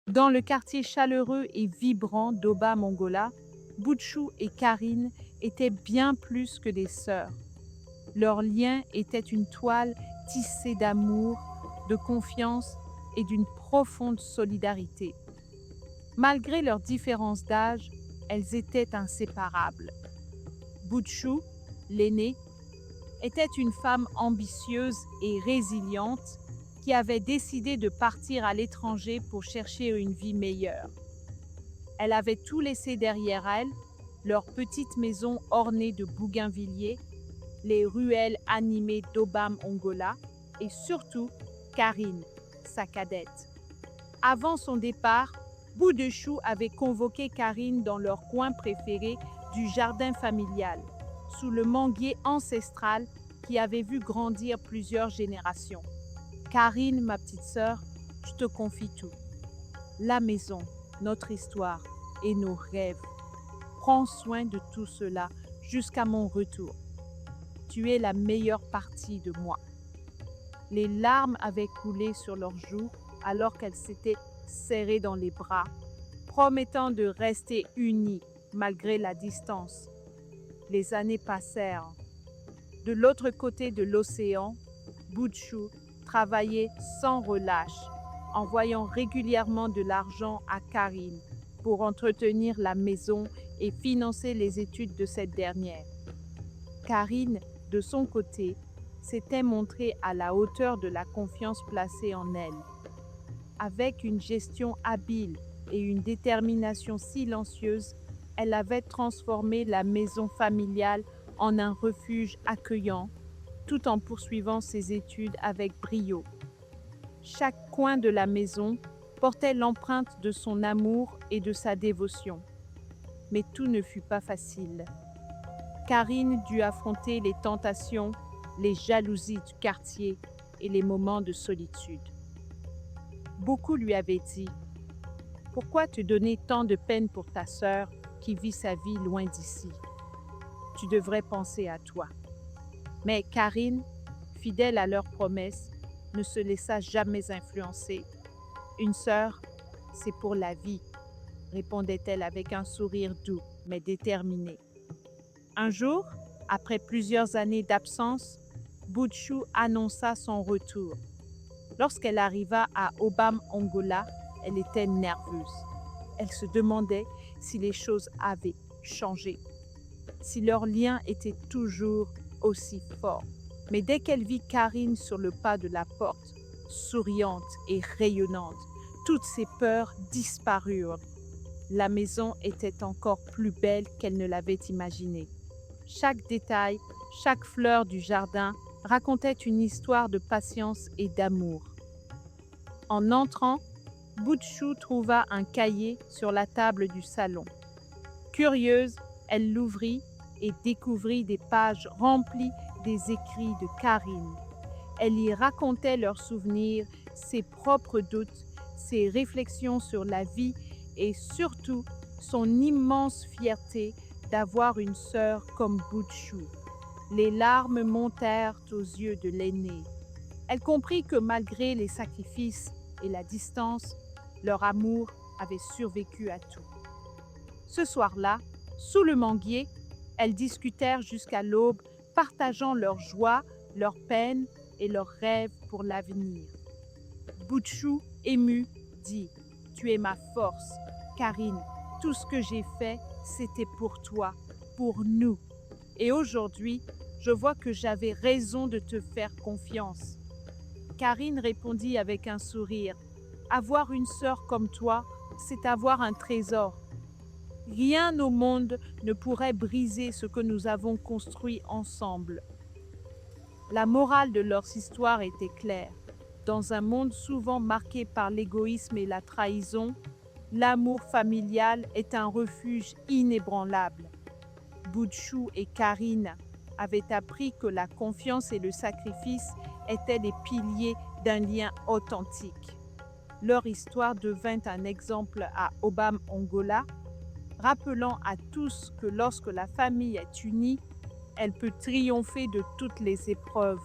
Dans le quartier chaleureux et vibrant d'Oba Mongola, Butchou et Karine étaient bien plus que des sœurs. Leur lien était une toile tissée d'amour, de confiance et d'une profonde solidarité. Malgré leurs différences d'âge, elles étaient inséparables. Butchou, l'aînée, était une femme ambitieuse et résiliente qui avait décidé de partir à l'étranger pour chercher une vie meilleure. Elle avait tout laissé derrière elle, leur petite maison ornée de bougainvilliers, les ruelles animées d'Obam Ongola et surtout Karine, sa cadette. Avant son départ, Boudechou avait convoqué Karine dans leur coin préféré du jardin familial, sous le manguier ancestral qui avait vu grandir plusieurs générations. Karine, ma petite sœur, je te confie tout. La maison, notre histoire et nos rêves. Prends soin de tout cela jusqu'à mon retour. Tu es la meilleure partie de moi. Les larmes avaient coulé sur leurs joues alors qu'elles s'étaient serrées dans les bras, promettant de rester unies malgré la distance. Les années passèrent. De l'autre côté de l'océan, Butchou travaillait sans relâche, envoyant régulièrement de l'argent à Karine pour entretenir la maison et financer les études de cette dernière. Karine, de son côté, s'était montrée à la hauteur de la confiance placée en elle. Avec une gestion habile et une détermination silencieuse, elle avait transformé la maison familiale en un refuge accueillant, tout en poursuivant ses études avec brio. Chaque coin de la maison portait l'empreinte de son amour et de sa dévotion. Mais tout ne fut pas facile. Karine dut affronter les tentations, les jalousies du quartier et les moments de solitude. Beaucoup lui avaient dit « Pourquoi te donner tant de peine pour ta sœur qui vit sa vie loin d'ici? Tu devrais penser à toi. » Mais Karine, fidèle à leurs promesses, ne se laissa jamais influencer. « Une sœur, c'est pour la vie, » répondait-elle avec un sourire doux mais déterminé. Un jour, après plusieurs années d'absence, Butchou annonça son retour. Lorsqu'elle arriva à Obam Ongola, elle était nerveuse. Elle se demandait si les choses avaient changé, si leur lien était toujours aussi fort. Mais dès qu'elle vit Karine sur le pas de la porte, souriante et rayonnante, toutes ses peurs disparurent. La maison était encore plus belle qu'elle ne l'avait imaginé. Chaque détail, chaque fleur du jardin racontait une histoire de patience et d'amour. En entrant, Butchou trouva un cahier sur la table du salon. Curieuse, elle l'ouvrit et découvrit des pages remplies des écrits de Karine. Elle y racontait leurs souvenirs, ses propres doutes, ses réflexions sur la vie et surtout son immense fierté d'avoir une sœur comme Butchou. Les larmes montèrent aux yeux de l'aînée. Elle comprit que malgré les sacrifices et la distance, leur amour avait survécu à tout. Ce soir-là, sous le manguier, elles discutèrent jusqu'à l'aube, partageant leurs joies, leurs peines et leurs rêves pour l'avenir. Butchou, ému, dit « Tu es ma force, Karine. Tout ce que j'ai fait, c'était pour toi, pour nous. Et aujourd'hui, je vois que j'avais raison de te faire confiance. » Karine répondit avec un sourire. « Avoir une sœur comme toi, c'est avoir un trésor. Rien au monde ne pourrait briser ce que nous avons construit ensemble. » La morale de leur histoire était claire. Dans un monde souvent marqué par l'égoïsme et la trahison, l'amour familial est un refuge inébranlable. Butchou et Karine avaient appris que la confiance et le sacrifice étaient les piliers d'un lien authentique. Leur histoire devint un exemple à Obam Ongola, rappelant à tous que lorsque la famille est unie, elle peut triompher de toutes les épreuves.